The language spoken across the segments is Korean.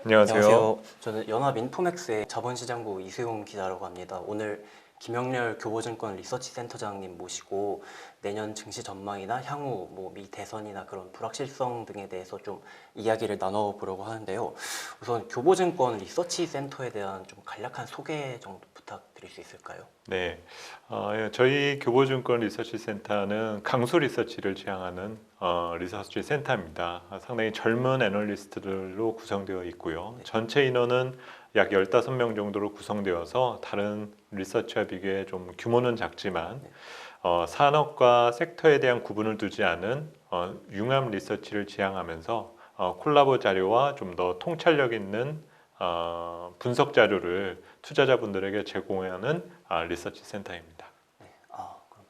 안녕하세요. 안녕하세요. 저는 연합인포맥스의 자본시장부 이수용 기자라고 합니다. 오늘 김영렬 교보증권 리서치센터장님 모시고 내년 증시 전망이나 향후 미 대선이나 그런 불확실성 등에 대해서 좀 이야기를 나눠보려고 하는데요. 우선 교보증권 리서치센터에 대한 좀 간략한 소개 정도 부탁드릴 수 있을까요? 네, 저희 교보증권 리서치센터는 강소 리서치를 지향하는 리서치 센터입니다. 상당히 젊은 애널리스트들로 구성되어 있고요. 네. 전체 인원은 약 15명 정도로 구성되어서 다른 리서치와 비교해 좀 규모는 작지만 네. 산업과 섹터에 대한 구분을 두지 않은 융합 리서치를 지향하면서 콜라보 자료와 좀 더 통찰력 있는 분석 자료를 투자자분들에게 제공하는 리서치 센터입니다. 그럼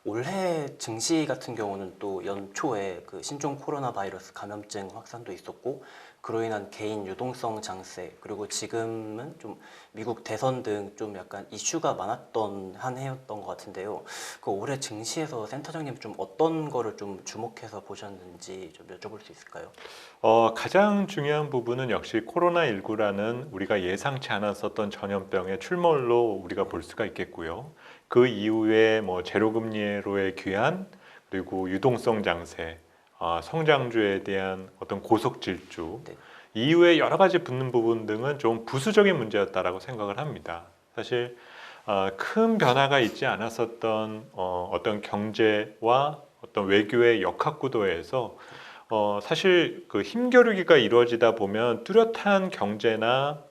올해 증시 같은 경우는 또 연초에 그 신종 코로나 바이러스 감염증 확산도 있었고 그로 인한 개인 유동성 장세 그리고 지금은 좀 미국 대선 등 좀 약간 이슈가 많았던 한 해였던 것 같은데요. 그 올해 증시에서 센터장님 좀 어떤 거를 좀 주목해서 보셨는지 좀 여쭤볼 수 있을까요? 가장 중요한 부분은 역시 코로나19라는 우리가 예상치 않았었던 전염병의 출몰로 우리가 볼 수가 있겠고요. 그 이후에 뭐 제로금리로의 귀환, 그리고 유동성 장세, 성장주에 대한 어떤 고속 질주, 네. 이후에 여러 가지 붙는 부분 등은 좀 부수적인 문제였다라고 생각을 합니다. 사실 큰 변화가 있지 않았었던 어떤 경제와 어떤 외교의 역학구도에서 사실 그 힘겨루기가 이루어지다 보면 뚜렷한 경제나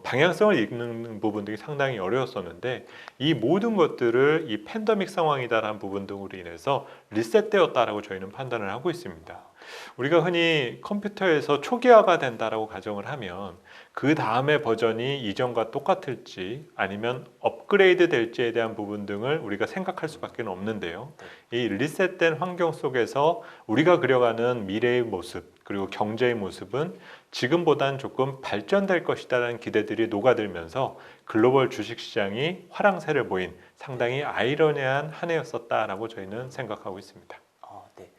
방향성을 읽는 부분들이 상당히 어려웠었는데 이 모든 것들을 이 팬데믹 상황이다라는 부분 등으로 인해서 리셋되었다라고 저희는 판단을 하고 있습니다. 우리가 흔히 컴퓨터에서 초기화가 된다라고 가정을 하면 그 다음의 버전이 이전과 똑같을지 아니면 업그레이드 될지에 대한 부분 등을 우리가 생각할 수밖에 없는데요. 이 리셋된 환경 속에서 우리가 그려가는 미래의 모습 그리고 경제의 모습은 지금보다는 조금 발전될 것이다라는 기대들이 녹아들면서 글로벌 주식시장이 화랑세를 보인 상당히 아이러니한 한 해였었다라고 저희는 생각하고 있습니다. 네.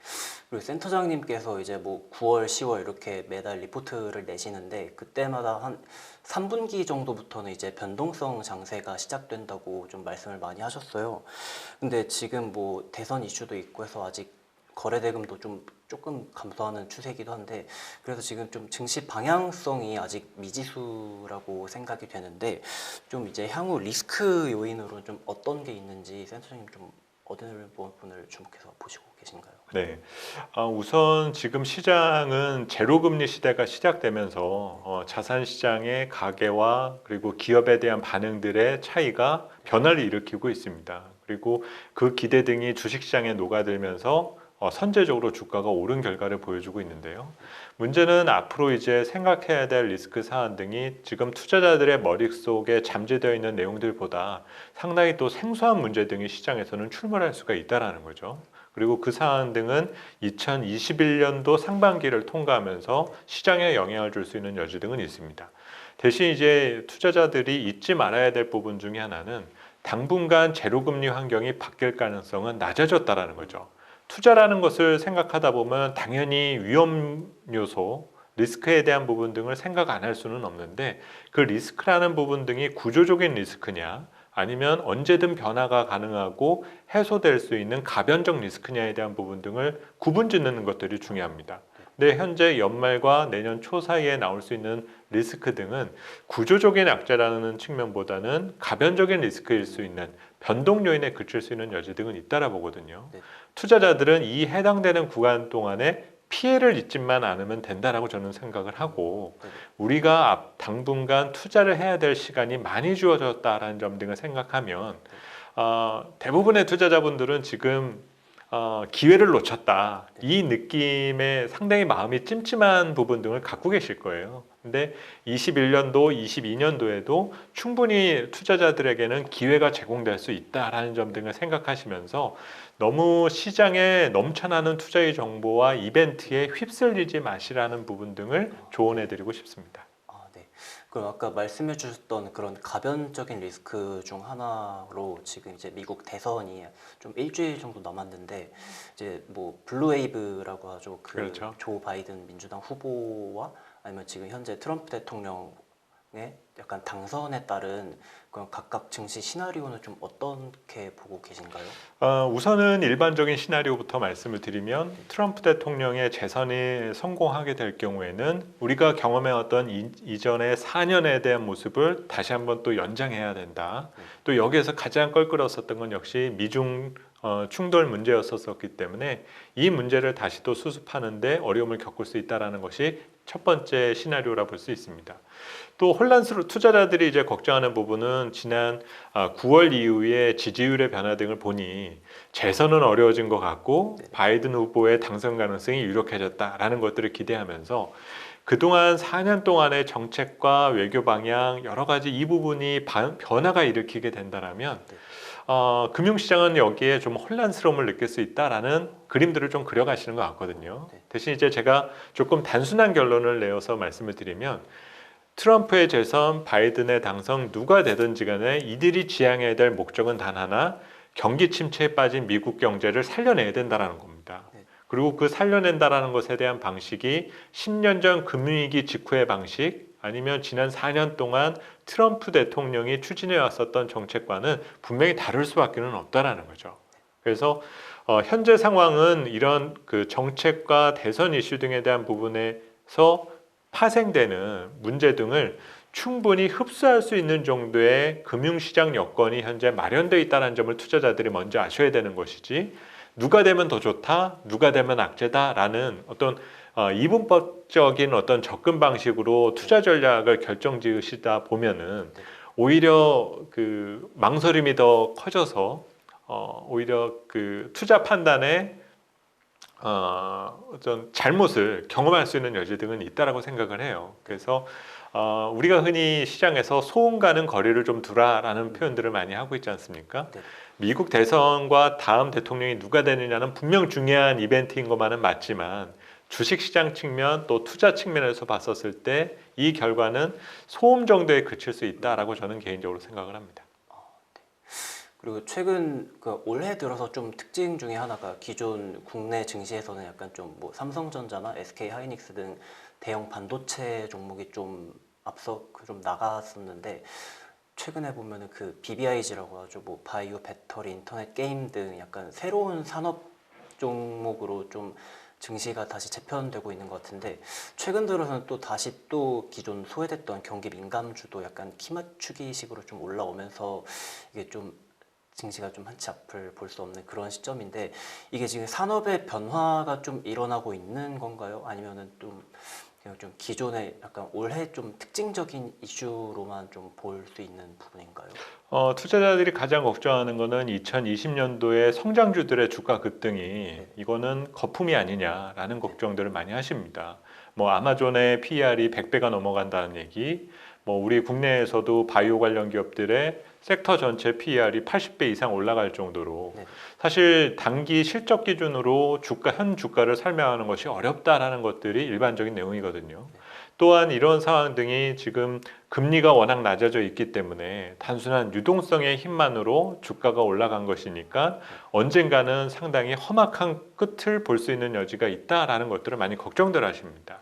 그리고 센터장님께서 이제 9월, 10월 이렇게 매달 리포트를 내시는데 그때마다 한 3분기 정도부터는 이제 변동성 장세가 시작된다고 좀 말씀을 많이 하셨어요. 근데 지금 대선 이슈도 있고 해서 아직 거래 대금도 좀 조금 감소하는 추세이기도 한데 그래서 지금 좀 증시 방향성이 아직 미지수라고 생각이 되는데 좀 이제 향후 리스크 요인으로 좀 어떤 게 있는지 센터장님 좀 어느 부분을 주목해서 보시고 계신가요? 네, 우선 지금 시장은 제로금리 시대가 시작되면서 자산 시장의 가계와 그리고 기업에 대한 반응들의 차이가 변화를 일으키고 있습니다. 그리고 그 기대 등이 주식시장에 녹아들면서 선제적으로 주가가 오른 결과를 보여주고 있는데요. 문제는 앞으로 이제 생각해야 될 리스크 사안 등이 지금 투자자들의 머릿속에 잠재되어 있는 내용들보다 상당히 또 생소한 문제 등이 시장에서는 출몰할 수가 있다는 거죠. 그리고 그 사안 등은 2021년도 상반기를 통과하면서 시장에 영향을 줄 수 있는 여지 등은 있습니다. 대신 이제 투자자들이 잊지 말아야 될 부분 중에 하나는 당분간 제로금리 환경이 바뀔 가능성은 낮아졌다라는 거죠. 투자라는 것을 생각하다 보면 당연히 위험 요소, 리스크에 대한 부분 등을 생각 안 할 수는 없는데 그 리스크라는 부분 등이 구조적인 리스크냐 아니면 언제든 변화가 가능하고 해소될 수 있는 가변적 리스크냐에 대한 부분 등을 구분짓는 것들이 중요합니다. 근데 현재 연말과 내년 초 사이에 나올 수 있는 리스크 등은 구조적인 악재라는 측면보다는 가변적인 리스크일 수 있는 변동 요인에 그칠 수 있는 여지 등은 있다라 보거든요. 네. 투자자들은 이 해당되는 구간 동안에 피해를 입지만 않으면 된다라고 저는 생각을 하고 네. 우리가 당분간 투자를 해야 될 시간이 많이 주어졌다라는 점 등을 생각하면 대부분의 투자자분들은 지금 기회를 놓쳤다 이 느낌에 상당히 마음이 찜찜한 부분 등을 갖고 계실 거예요. 근데 21년도, 22년도에도 충분히 투자자들에게는 기회가 제공될 수 있다라는 점 등을 생각하시면서 너무 시장에 넘쳐나는 투자의 정보와 이벤트에 휩쓸리지 마시라는 부분 등을 조언해 드리고 싶습니다. 네. 그럼 아까 말씀해 주셨던 그런 가변적인 리스크 중 하나로 지금 이제 미국 대선이 좀 일주일 정도 남았는데 이제 블루웨이브라고 하죠. 그 그렇죠. 조 바이든 민주당 후보와 아니면 지금 현재 트럼프 대통령의 약간 당선에 따른 그런 각각 증시 시나리오는 좀 어떻게 보고 계신가요? 우선은 일반적인 시나리오부터 말씀을 드리면 트럼프 대통령의 재선이 성공하게 될 경우에는 우리가 경험해왔던 이전의 4년에 대한 모습을 다시 한번 또 연장해야 된다. 또 여기에서 가장 껄끄러웠었던 건 역시 미중 충돌 문제였었기 때문에 이 문제를 다시 또 수습하는데 어려움을 겪을 수 있다는 것이 첫 번째 시나리오라 볼 수 있습니다. 또 혼란스러운 투자자들이 이제 걱정하는 부분은 지난 9월 이후에 지지율의 변화 등을 보니 재선은 어려워진 것 같고 바이든 후보의 당선 가능성이 유력해졌다라는 것들을 기대하면서 그동안 4년 동안의 정책과 외교 방향 여러 가지 이 부분이 변화가 일으키게 된다면 금융시장은 여기에 좀 혼란스러움을 느낄 수 있다라는 그림들을 좀 그려가시는 것 같거든요. 대신 이제 제가 조금 단순한 결론을 내어서 말씀을 드리면 트럼프의 재선, 바이든의 당선 누가 되든지 간에 이들이 지향해야 될 목적은 단 하나, 경기 침체에 빠진 미국 경제를 살려내야 된다는 겁니다. 그리고 그 살려낸다는 것에 대한 방식이 10년 전 금융위기 직후의 방식 아니면 지난 4년 동안 트럼프 대통령이 추진해 왔었던 정책과는 분명히 다를 수밖에 없다는 거죠. 그래서 현재 상황은 이런 그 정책과 대선 이슈 등에 대한 부분에서 파생되는 문제 등을 충분히 흡수할 수 있는 정도의 금융시장 여건이 현재 마련되어 있다는 점을 투자자들이 먼저 아셔야 되는 것이지 누가 되면 더 좋다, 누가 되면 악재다라는 어떤 이분법적인 어떤 접근 방식으로 투자 전략을 결정지으시다 보면은 오히려 그 망설임이 더 커져서 오히려 그 투자 판단에 어떤 잘못을 경험할 수 있는 여지 등은 있다라고 생각을 해요. 그래서 우리가 흔히 시장에서 소음 가는 거리를 좀 두라라는 표현들을 많이 하고 있지 않습니까? 미국 대선과 다음 대통령이 누가 되느냐는 분명 중요한 이벤트인 것만은 맞지만 주식시장 측면 또 투자 측면에서 봤었을 때 이 결과는 소음 정도에 그칠 수 있다라고 저는 개인적으로 생각을 합니다. 그리고 최근 그 올해 들어서 좀 특징 중에 하나가 기존 국내 증시에서는 약간 좀 뭐 삼성전자나 SK 하이닉스 등 대형 반도체 종목이 좀 앞서 좀 나갔었는데 최근에 보면은 그 BBIG라고 하죠. 뭐 바이오, 배터리, 인터넷 게임 등 약간 새로운 산업 종목으로 좀 증시가 다시 재편되고 있는 것 같은데 최근 들어서는 또 다시 또 기존 소외됐던 경기 민감주도 약간 키 맞추기식으로 좀 올라오면서 이게 좀 증시가 좀 한치 앞을 볼 수 없는 그런 시점인데 이게 지금 산업의 변화가 좀 일어나고 있는 건가요? 아니면은 좀 그냥 좀 기존의 약간 올해 좀 특징적인 이슈로만 좀 볼 수 있는 부분인가요? 투자자들이 가장 걱정하는 거는 2020년도에 성장주들의 주가 급등이 이거는 거품이 아니냐라는 걱정들을 많이 하십니다. 뭐 아마존의 PER이 100배가 넘어간다는 얘기, 뭐 우리 국내에서도 바이오 관련 기업들의 섹터 전체 PER이 80배 이상 올라갈 정도로 사실 단기 실적 기준으로 현 주가를 설명하는 것이 어렵다라는 것들이 일반적인 내용이거든요. 또한 이런 상황 등이 지금 금리가 워낙 낮아져 있기 때문에 단순한 유동성의 힘만으로 주가가 올라간 것이니까 언젠가는 상당히 험악한 끝을 볼 수 있는 여지가 있다라는 것들을 많이 걱정들 하십니다.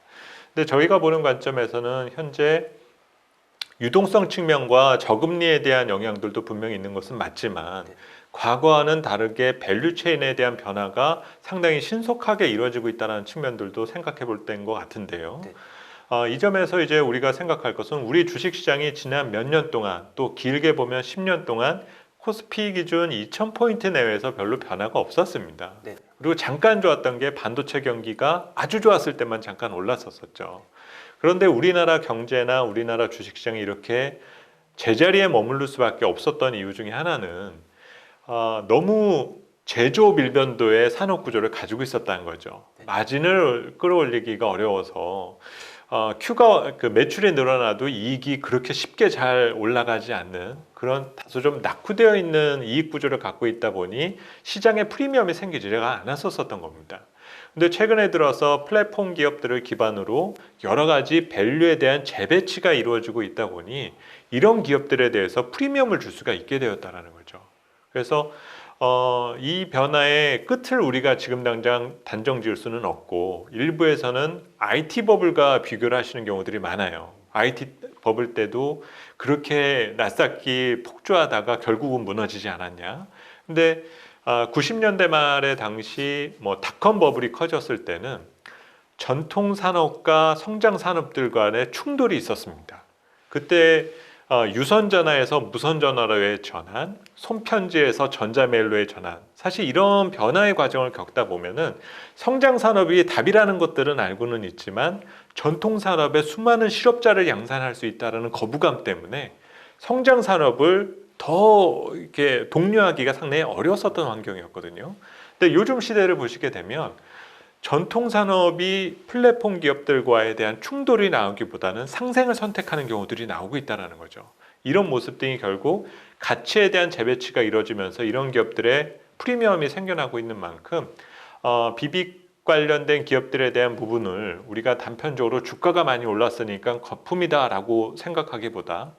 근데 저희가 보는 관점에서는 현재 유동성 측면과 저금리에 대한 영향들도 분명히 있는 것은 맞지만 과거와는 다르게 밸류 체인에 대한 변화가 상당히 신속하게 이루어지고 있다는 측면들도 생각해 볼 때인 것 같은데요. 이 점에서 이제 우리가 생각할 것은 우리 주식시장이 지난 몇 년 동안 또 길게 보면 10년 동안 코스피 기준 2,000포인트 내외에서 별로 변화가 없었습니다. 그리고 잠깐 좋았던 게 반도체 경기가 아주 좋았을 때만 잠깐 올랐었죠. 그런데 우리나라 경제나 우리나라 주식시장이 이렇게 제자리에 머무를 수밖에 없었던 이유 중에 하나는 너무 제조밀변도의 산업 구조를 가지고 있었다는 거죠. 마진을 끌어올리기가 어려워서 Q가 그 매출이 늘어나도 이익이 그렇게 쉽게 잘 올라가지 않는 그런 다소 좀 낙후되어 있는 이익 구조를 갖고 있다 보니 시장에 프리미엄이 생기지가 않았었던 겁니다. 근데 최근에 들어서 플랫폼 기업들을 기반으로 여러 가지 밸류에 대한 재배치가 이루어지고 있다 보니 이런 기업들에 대해서 프리미엄을 줄 수가 있게 되었다는 거죠. 그래서 이 변화의 끝을 우리가 지금 당장 단정 지을 수는 없고 일부에서는 IT 버블과 비교를 하시는 경우들이 많아요. IT 버블 때도 그렇게 나스닥이 폭주하다가 결국은 무너지지 않았냐. 근데 90년대 말에 당시 뭐 닷컴 버블이 커졌을 때는 전통 산업과 성장 산업들 간의 충돌이 있었습니다. 그때 유선 전화에서 무선 전화로의 전환, 손편지에서 전자메일로의 전환. 사실 이런 변화의 과정을 겪다 보면은 성장 산업이 답이라는 것들은 알고는 있지만 전통 산업에 수많은 실업자를 양산할 수 있다는 거부감 때문에 성장 산업을 더 이렇게 독려하기가 상당히 어려웠었던 환경이었거든요. 근데 요즘 시대를 보시게 되면 전통 산업이 플랫폼 기업들과에 대한 충돌이 나오기보다는 상생을 선택하는 경우들이 나오고 있다는 거죠. 이런 모습들이 결국 가치에 대한 재배치가 이루어지면서 이런 기업들의 프리미엄이 생겨나고 있는 만큼 비빅 관련된 기업들에 대한 부분을 우리가 단편적으로 주가가 많이 올랐으니까 거품이다라고 생각하기보다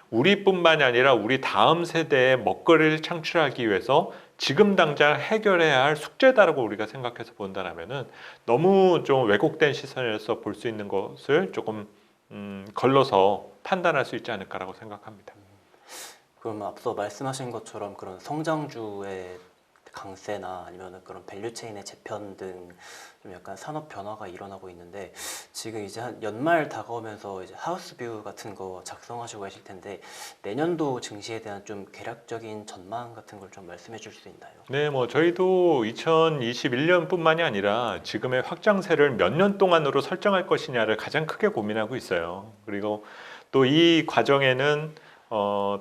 우리뿐만이 아니라 우리 다음 세대의 먹거리를 창출하기 위해서 지금 당장 해결해야 할 숙제다라고 우리가 생각해서 본다면은 너무 좀 왜곡된 시선에서 볼 수 있는 것을 조금 걸러서 판단할 수 있지 않을까라고 생각합니다. 그럼 앞서 말씀하신 것처럼 그런 성장주의 강세나 아니면 그런 밸류체인의 재편 등 좀 약간 산업 변화가 일어나고 있는데 지금 이제 한 연말 다가오면서 이제 하우스뷰 같은 거 작성하시고 계실 텐데 내년도 증시에 대한 좀 개략적인 전망 같은 걸 좀 말씀해 줄 수 있나요? 네, 뭐 저희도 2021년뿐만이 아니라 지금의 확장세를 몇 년 동안으로 설정할 것이냐를 가장 크게 고민하고 있어요. 그리고 또 이 과정에는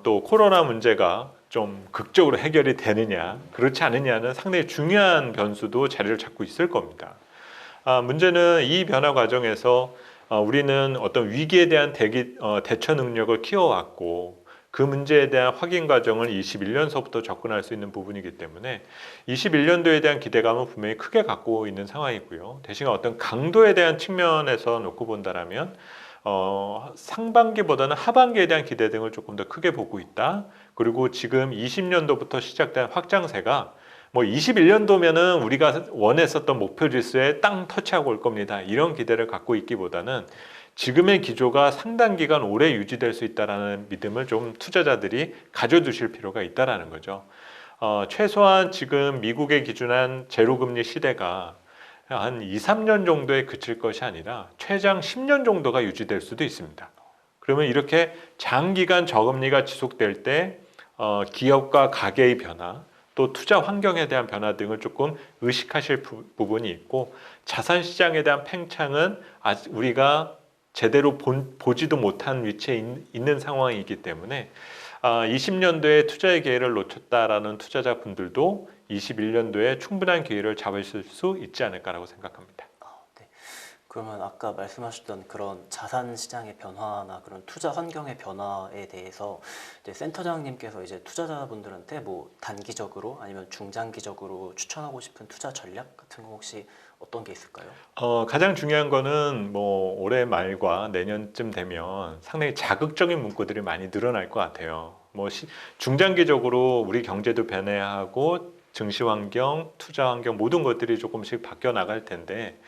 또 코로나 문제가 좀 극적으로 해결이 되느냐, 그렇지 않느냐는 상당히 중요한 변수도 자리를 잡고 있을 겁니다. 문제는 이 변화 과정에서 우리는 어떤 위기에 대한 대처 능력을 키워왔고 그 문제에 대한 확인 과정을 21년서부터 접근할 수 있는 부분이기 때문에 21년도에 대한 기대감은 분명히 크게 갖고 있는 상황이고요. 대신 어떤 강도에 대한 측면에서 놓고 본다라면 상반기보다는 하반기에 대한 기대 등을 조금 더 크게 보고 있다. 그리고 지금 20년도부터 시작된 확장세가 뭐 21년도면은 우리가 원했었던 목표 지수에 땅 터치하고 올 겁니다. 이런 기대를 갖고 있기보다는 지금의 기조가 상당 기간 오래 유지될 수 있다는 믿음을 좀 투자자들이 가져두실 필요가 있다는 거죠. 최소한 지금 미국의 기준한 제로금리 시대가 한 2, 3년 정도에 그칠 것이 아니라 최장 10년 정도가 유지될 수도 있습니다. 그러면 이렇게 장기간 저금리가 지속될 때 기업과 가계의 변화, 또 투자 환경에 대한 변화 등을 조금 의식하실 부분이 있고 자산 시장에 대한 팽창은 아직 우리가 제대로 보지도 못한 위치에 있는 상황이기 때문에 20년도에 투자의 기회를 놓쳤다라는 투자자분들도 21년도에 충분한 기회를 잡으실 수 있지 않을까라고 생각합니다. 네. 그러면 아까 말씀하셨던 그런 자산 시장의 변화나 그런 투자 환경의 변화에 대해서 이제 센터장님께서 이제 투자자분들한테 뭐 단기적으로 아니면 중장기적으로 추천하고 싶은 투자 전략 같은 거 혹시 어떤 게 있을까요? 가장 중요한 거는 뭐 올해 말과 내년쯤 되면 상당히 자극적인 문구들이 많이 늘어날 것 같아요. 뭐 중장기적으로 우리 경제도 변해하고 증시 환경, 투자 환경 모든 것들이 조금씩 바뀌어 나갈 텐데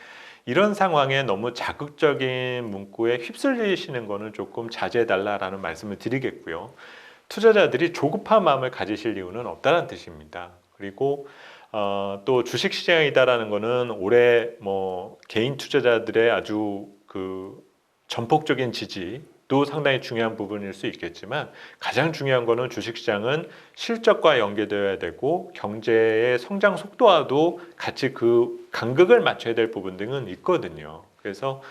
이런 상황에 너무 자극적인 문구에 휩쓸리시는 거는 조금 자제해달라라는 말씀을 드리겠고요. 투자자들이 조급한 마음을 가지실 이유는 없다는 뜻입니다. 그리고 또 주식시장이다라는 거는 올해 뭐 개인 투자자들의 아주 그 전폭적인 지지도 상당히 중요한 부분일 수 있겠지만 가장 중요한 거는 주식시장은 실적과 연계되어야 되고 경제의 성장 속도와도 같이 그 간극을 맞춰야 될 부분 등은 있거든요. 그래서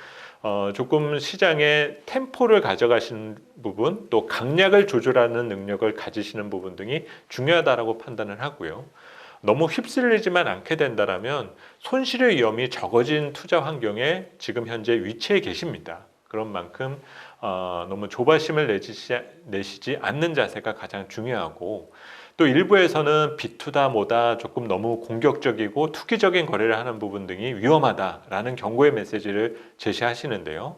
조금 시장의 템포를 가져가시는 부분 또 강약을 조절하는 능력을 가지시는 부분 등이 중요하다라고 판단을 하고요. 너무 휩쓸리지만 않게 된다면 손실의 위험이 적어진 투자 환경에 지금 현재 위치해 계십니다. 그런 만큼 너무 조바심을 내시지 않는 자세가 가장 중요하고 또 일부에서는 비투다 뭐다 조금 너무 공격적이고 투기적인 거래를 하는 부분 등이 위험하다라는 경고의 메시지를 제시하시는데요.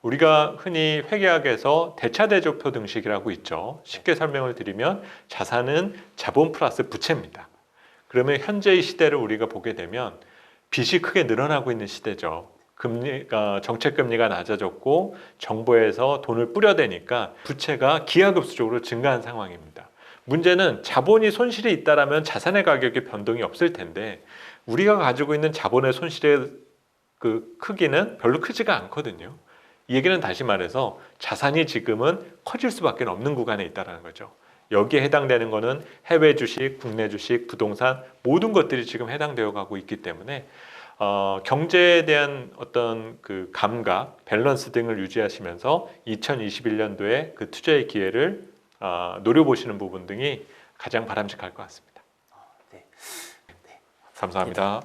우리가 흔히 회계학에서 대차대조표 등식이라고 있죠. 쉽게 설명을 드리면 자산은 자본 플러스 부채입니다. 그러면 현재의 시대를 우리가 보게 되면 빚이 크게 늘어나고 있는 시대죠. 금리가 정책 금리가 낮아졌고 정부에서 돈을 뿌려대니까 부채가 기하급수적으로 증가한 상황입니다. 문제는 자본이 손실이 있다라면 자산의 가격에 변동이 없을 텐데 우리가 가지고 있는 자본의 손실의 그 크기는 별로 크지가 않거든요. 이 얘기는 다시 말해서 자산이 지금은 커질 수밖에 없는 구간에 있다는 거죠. 여기에 해당되는 거는 해외 주식, 국내 주식, 부동산 모든 것들이 지금 해당되어 가고 있기 때문에 경제에 대한 어떤 그 감각, 밸런스 등을 유지하시면서 2021년도에 그 투자의 기회를 노려보시는 부분 등이 가장 바람직할 것 같습니다. 네. 감사합니다.